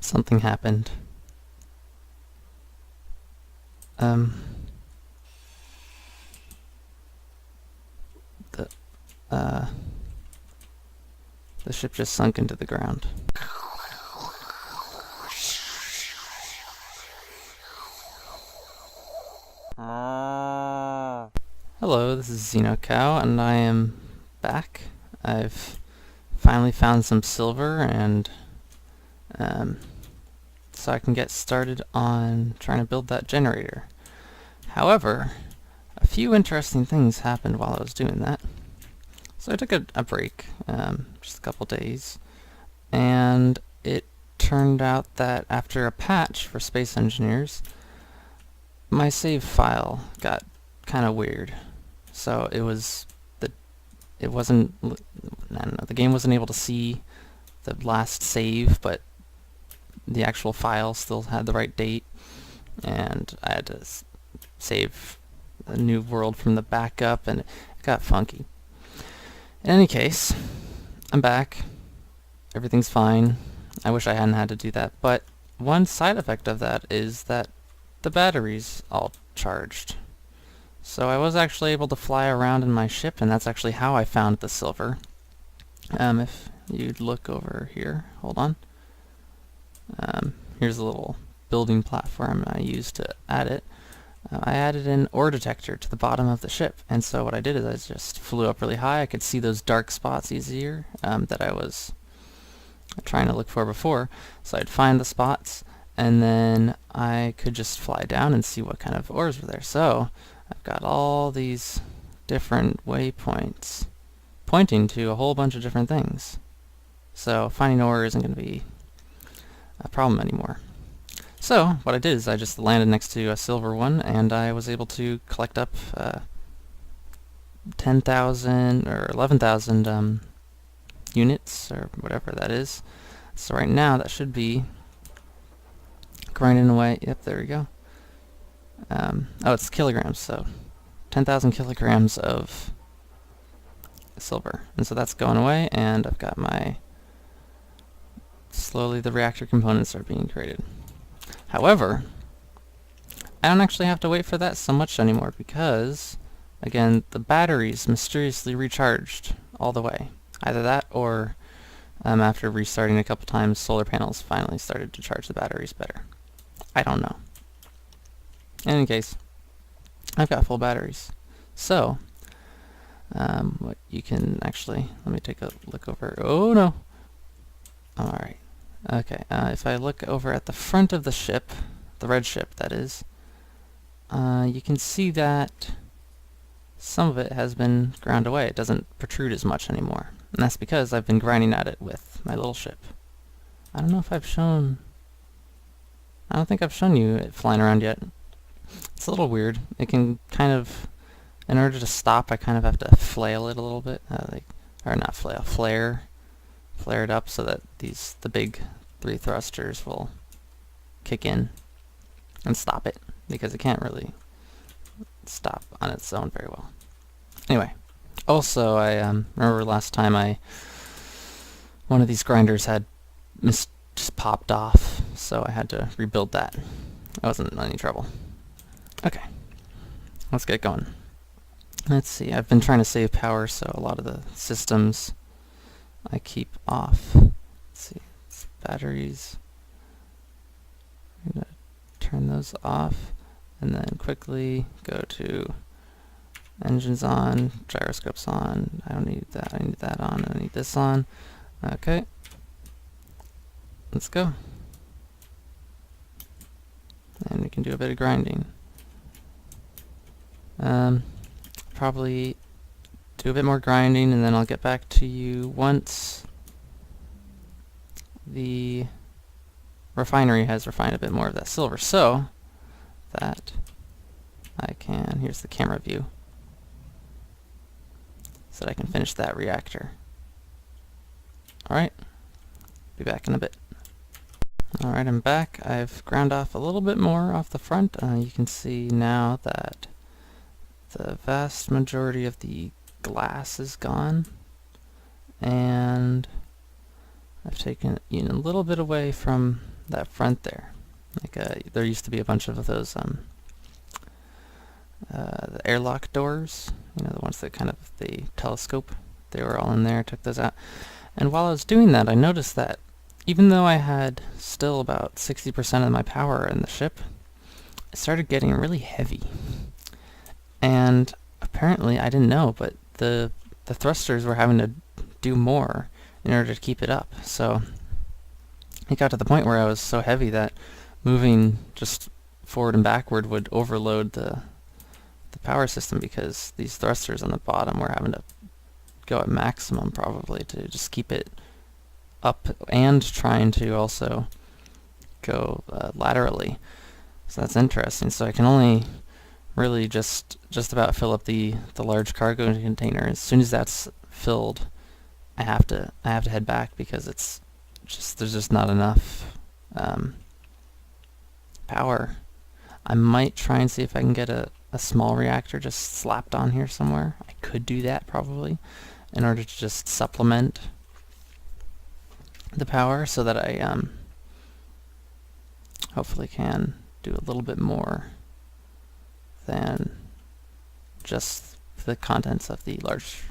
something happened. Um, the uh, the ship just sunk into the ground. Hello, this is XenoCow, and I am back. I've finally found some silver, and so I can get started on trying to build that generator. However, a few interesting things happened while I was doing that. So I took a break, just a couple days, and it turned out that after a patch for Space Engineers, my save file got kind of weird. So it wasn't, I don't know, the game wasn't able to see the last save, but the actual file still had the right date, and I had to save a new world from the backup, and it got funky. In any case, I'm back. Everything's fine. I wish I hadn't had to do that, but one side effect of that is that the battery's all charged. So I was actually able to fly around in my ship, and that's actually how I found the silver. If you'd look over here, hold on. Here's a little building platform I used to add it. I added an ore detector to the bottom of the ship, and so what I did is I just flew up really high. I could see those dark spots easier that I was trying to look for before. So I'd find the spots, and then I could just fly down and see what kind of ores were there. So I've got all these different waypoints pointing to a whole bunch of different things. So finding ore isn't going to be a problem anymore. So what I did is I just landed next to a silver one, and I was able to collect up 10,000 or 11,000 units, or whatever that is. So right now that should be grinding away. Yep, there we go. Oh, it's kilograms, so 10,000 kilograms of silver. And so that's going away, and I've got my... Slowly the reactor components are being created. However, I don't actually have to wait for that so much anymore because, again, the batteries mysteriously recharged all the way. Either that or after restarting a couple times, solar panels finally started to charge the batteries better. I don't know. In any case, I've got full batteries. So, what you can actually, let me take a look over. Oh no! Alright. Okay, if I look over at the front of the ship, the red ship that is, you can see that some of it has been ground away. It doesn't protrude as much anymore. And that's because I've been grinding at it with my little ship. I don't know if I've shown... I don't think I've shown you it flying around yet. It's a little weird. It can kind of... In order to stop, I kind of have to flail it a little bit. Or not flail, flare it up so that the big 3 thrusters will kick in and stop it, because it can't really stop on its own very well. Anyway, also I remember last time one of these grinders had just popped off, so I had to rebuild that. I wasn't in any trouble. Okay, let's get going. Let's see, I've been trying to save power, so a lot of the systems I keep off. Let's see, it's batteries. I'm going to turn those off, and then quickly go to engines on, gyroscopes on. I don't need that, I need that on, I need this on. Okay, let's go. And we can do a bit of grinding. Probably do a bit more grinding, and then I'll get back to you once the refinery has refined a bit more of that silver, so that I can, here's the camera view, so that I can finish that reactor. Alright, be back in a bit. Alright, I'm back. I've ground off a little bit more off the front. You can see now that the vast majority of the glass is gone, and I've taken a little bit away from that front there. Like there used to be a bunch of those the airlock doors, you know, the ones that kind of the telescope. They were all in there. Took those out, and while I was doing that, I noticed that even though I had still about 60% of my power in the ship, it started getting really heavy. And apparently, I didn't know, but the thrusters were having to do more in order to keep it up. So it got to the point where I was so heavy that moving just forward and backward would overload the power system, because these thrusters on the bottom were having to go at maximum probably to just keep it up, and trying to also go laterally. So that's interesting. So I can only really just about fill up the large cargo container. As soon as that's filled, I have to head back, because it's just there's just not enough power. I might try and see if I can get a small reactor just slapped on here somewhere. I could do that probably in order to just supplement the power, so that I hopefully can do a little bit more than just the contents of the large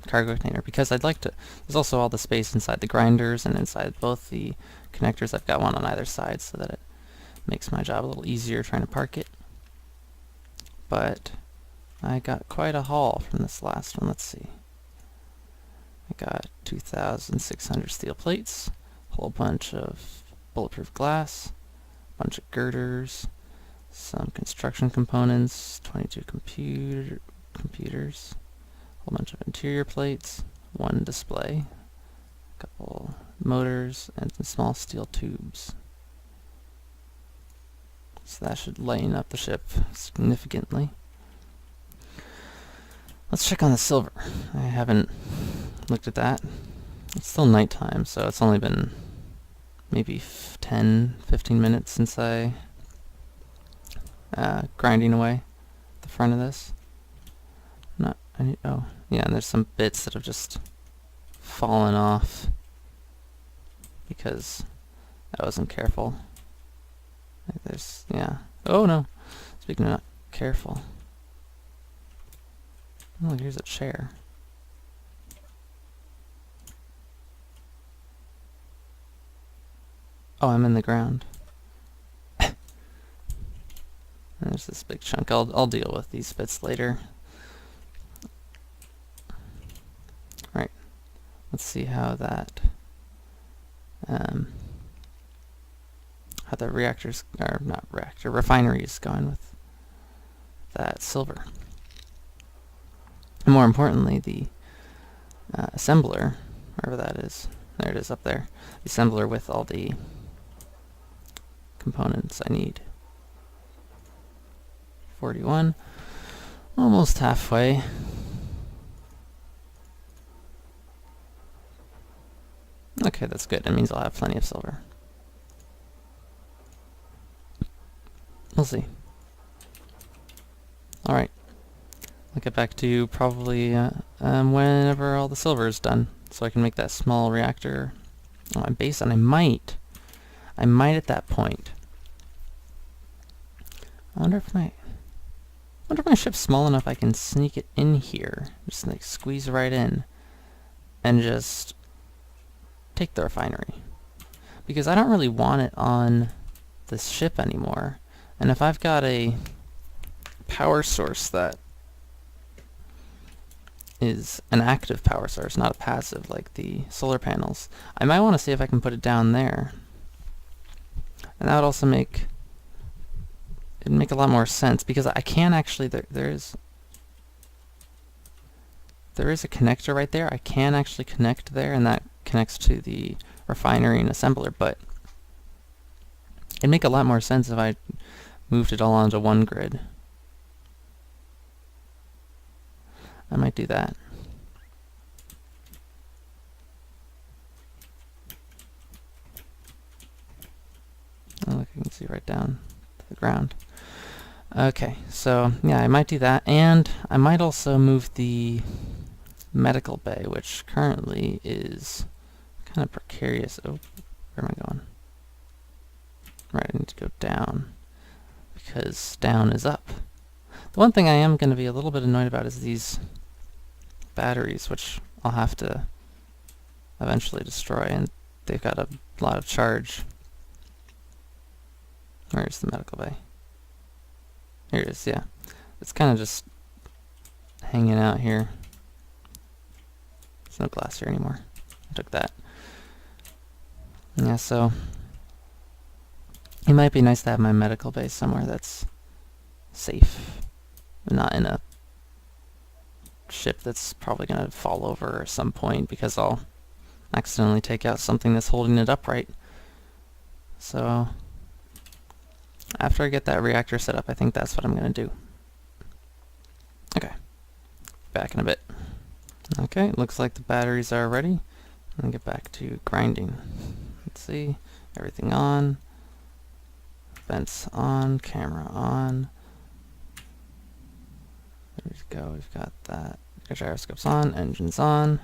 cargo container, because I'd like to. There's also all the space inside the grinders and inside both the connectors. I've got one on either side, so that it makes my job a little easier trying to park it. But I got quite a haul from this last one. Let's see. I got 2,600 steel plates, a whole bunch of bulletproof glass, a bunch of girders, some construction components, 22 computers, a whole bunch of interior plates, one display, a couple motors, and some small steel tubes. So that should lighten up the ship significantly. Let's check on the silver. I haven't looked at that. It's still nighttime, so it's only been maybe 10-15 minutes since I grinding away the front of this. Oh yeah, and there's some bits that have just fallen off because I wasn't careful. Like there's, yeah. Oh no! Speaking of not careful. Oh, look, here's a chair. Oh, I'm in the ground. There's this big chunk. I'll deal with these bits later. Right. Let's see how that how the reactors, or not reactor, refinery is going with that silver. And more importantly, the assembler, wherever that is. There it is up there. The assembler with all the components I need. 41. Almost halfway. Okay, that's good. That means I'll have plenty of silver. We'll see. Alright. I'll get back to you probably whenever all the silver is done, so I can make that small reactor on my base, and I might at that point. I wonder if my ship's small enough I can sneak it in here, just like squeeze right in, and just take the refinery, because I don't really want it on this ship anymore. And if I've got a power source that is an active power source, not a passive like the solar panels, I might want to see if I can put it down there. And that would also make a lot more sense, because I can actually, there is a connector right there. I can actually connect there, and that connects to the refinery and assembler, but it'd make a lot more sense if I moved it all onto one grid. I might do that. Oh, look, you can see right down to the ground. Okay, so yeah, I might do that, and I might also move the medical bay, which currently is kind of precarious. Oh, where am I going? Right, I need to go down, because down is up. The one thing I am going to be a little bit annoyed about is these batteries, which I'll have to eventually destroy, and they've got a lot of charge. Where's the medical bay? Here it is, yeah. It's kind of just hanging out here. There's no glass here anymore. I took that. Yeah, so it might be nice to have my medical bay somewhere that's safe, not in a ship that's probably going to fall over at some point because I'll accidentally take out something that's holding it upright. So after I get that reactor set up, I think that's what I'm going to do. Okay, back in a bit. Okay, looks like the batteries are ready. I'm going to get back to grinding. Let's see, everything on, vents on, camera on. There we go, we've got that. Our gyroscope's on, engine's on.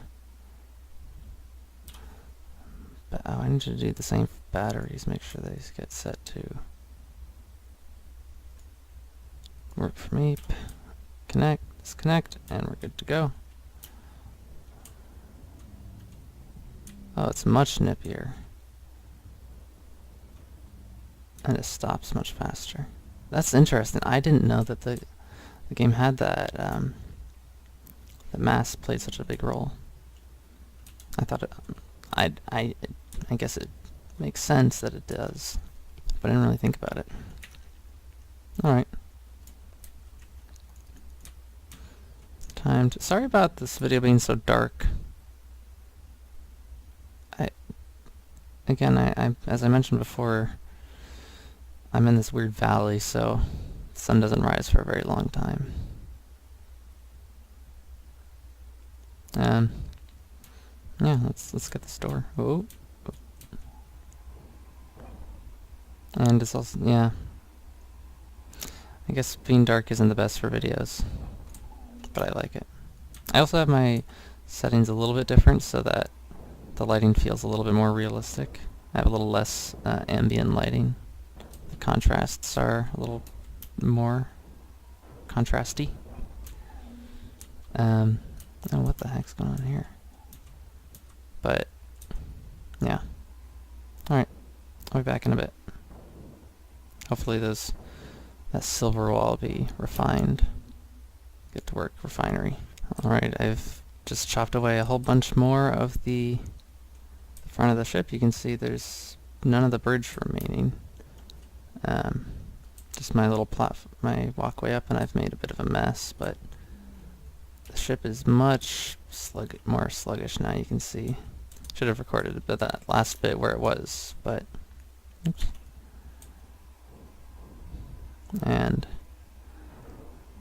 But, oh, I need to do the same for batteries, make sure they get set to work for me. Connect, disconnect, and we're good to go. Oh, it's much nippier. And it stops much faster. That's interesting. I didn't know that the game had that, the mass played such a big role. I thought it, I guess it makes sense that it does, but I didn't really think about it. Alright. Time to, sorry about this video being so dark. Again, as I mentioned before, I'm in this weird valley, so the sun doesn't rise for a very long time. Yeah, let's get this door. Oh. And it's also, yeah. I guess being dark isn't the best for videos, but I like it. I also have my settings a little bit different so that the lighting feels a little bit more realistic. I have a little less ambient lighting. The contrasts are a little more contrasty. Oh, what the heck's going on here? But, yeah. Alright, I'll be back in a bit. Hopefully that silver will all be refined. Get to work, refinery. Alright, I've just chopped away a whole bunch more of the front of the ship. You can see there's none of the bridge remaining. Just my little my walkway up, and I've made a bit of a mess, but the ship is much more sluggish now, you can see. Should have recorded a bit of that last bit where it was, but oops. And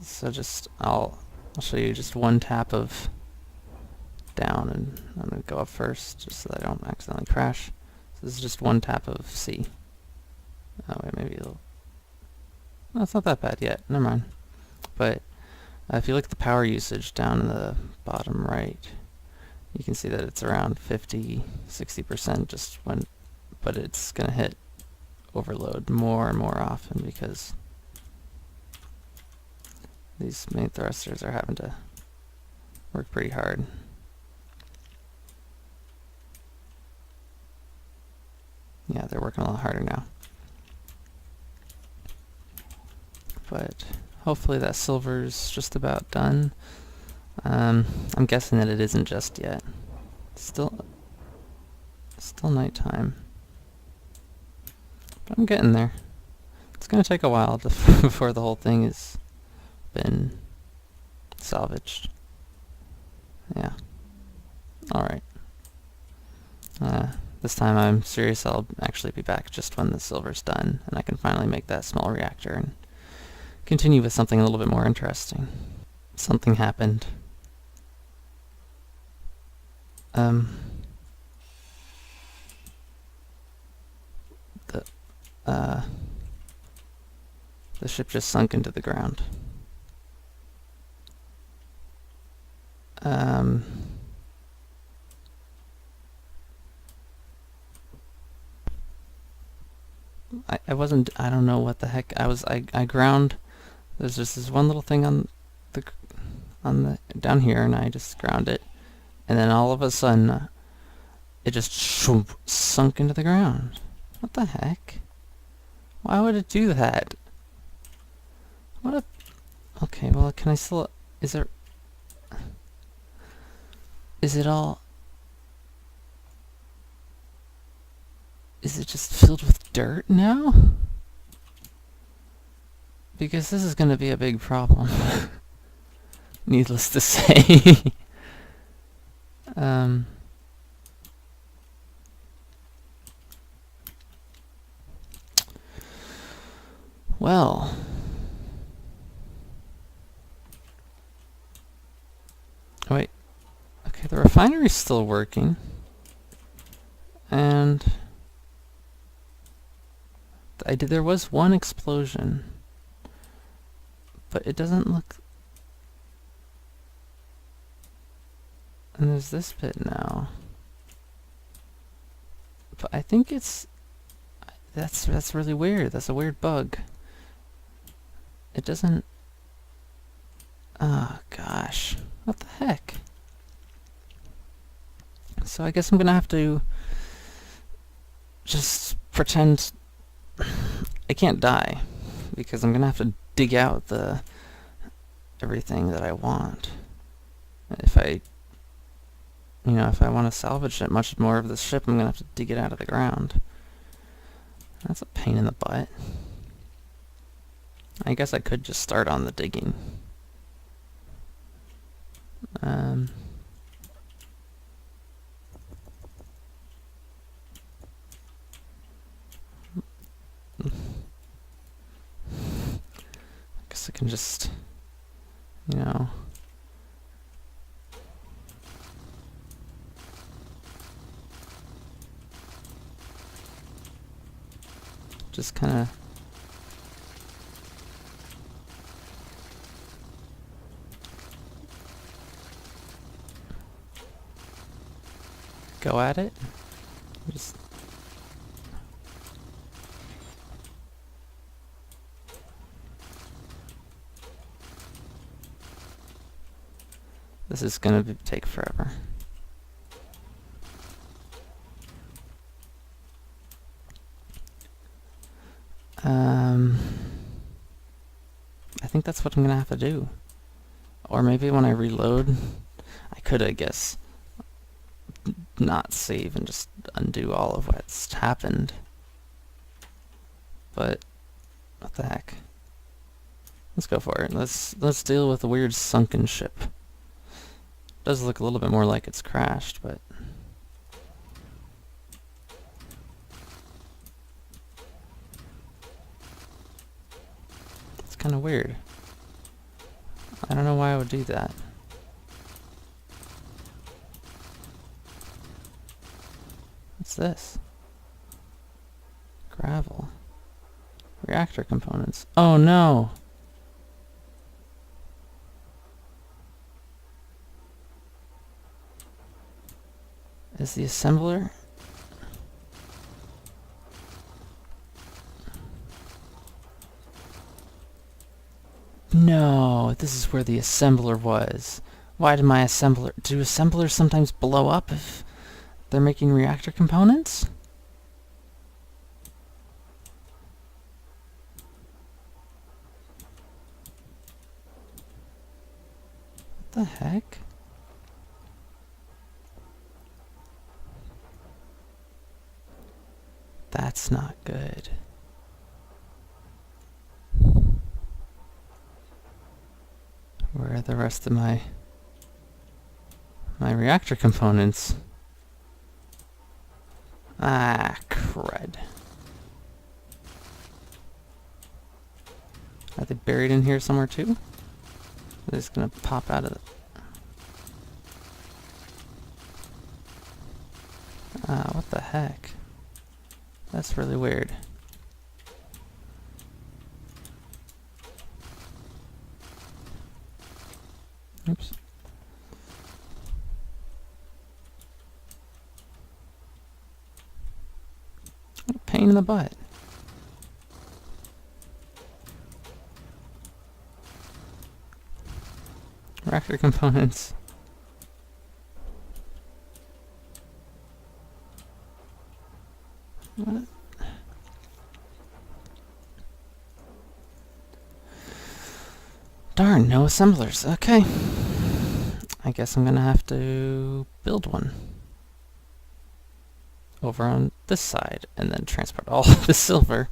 so just I'll show you just one tap of down, and I'm going to go up first just so that I don't accidentally crash. So this is just one tap of C. Oh wait, maybe a little. No, it's not that bad yet. Never mind. But if you look at the power usage down in the bottom right, you can see that it's around 50-60% just when, but it's going to hit overload more and more often because these main thrusters are having to work pretty hard. Yeah, they're working a lot harder now. But hopefully that silver's just about done. I'm guessing that it isn't just yet. Still nighttime. But I'm getting there. It's gonna take a while before the whole thing has been salvaged. Yeah. Alright. This time I'm serious, I'll actually be back just when the silver's done, and I can finally make that small reactor and continue with something a little bit more interesting. Something happened. The ship just sunk into the ground. I wasn't, I don't know what the heck, I ground, there's just this one little thing on the, down here, and I just ground it, and then all of a sudden, it just sunk into the ground. What the heck? Why would it do that? What a... Okay, well, can I still... Is there... Is it all... Is it just filled with dirt now? Because this is gonna be a big problem. Needless to say. Well... Oh, wait. Okay, the refinery's still working. And... there was one explosion. But it doesn't look... And there's this bit now. But I think it's... That's really weird. That's a weird bug. It doesn't... Oh, gosh. What the heck? So I guess I'm gonna have to... just pretend... I can't die. Because I'm gonna have to dig out the... everything that I want. If I... You know, if I want to salvage it much more of this ship, I'm gonna have to dig it out of the ground. That's a pain in the butt. I guess I could just start on the digging. I guess I can just, you know... Just kind of... go at it. Just... This is gonna take forever. I think that's what I'm gonna have to do. Or maybe when I reload, I could, I guess, not save and just undo all of what's happened. But what the heck? Let's go for it. Let's deal with the weird sunken ship. Does look a little bit more like it's crashed, but it's kind of weird. I don't know why I would do that. What's this? Gravel. Reactor components. Oh no! Is the assembler? No, this is where the assembler was. Why did my assembler... Do assemblers sometimes blow up if they're making reactor components? What the heck? That's not good. Where are the rest of my reactor components? Ah, crud. Are they buried in here somewhere too? They're just gonna pop out of it. Ah, what the heck? That's really weird. Oops. What a pain in the butt. reactor components. What? Darn, no assemblers. Okay. I guess I'm gonna have to build one over on this side and then transport all of the silver.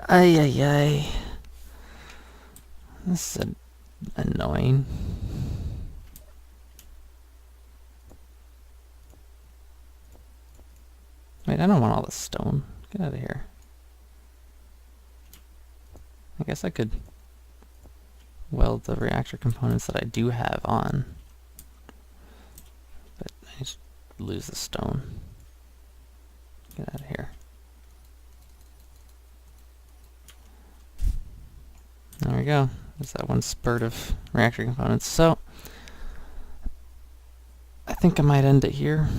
Ay ay ay. This is annoying. Wait, I don't want all this stone. Get out of here. I guess I could weld the reactor components that I do have on. But I just lose the stone. Get out of here. There we go. There's that one spurt of reactor components. So, I think I might end it here.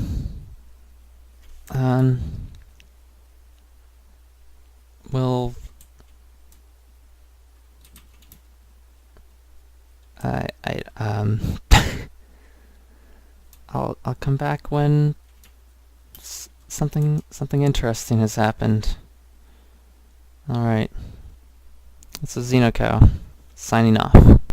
We'll... I'll come back when something interesting has happened. Alright. This is XenoCow, signing off.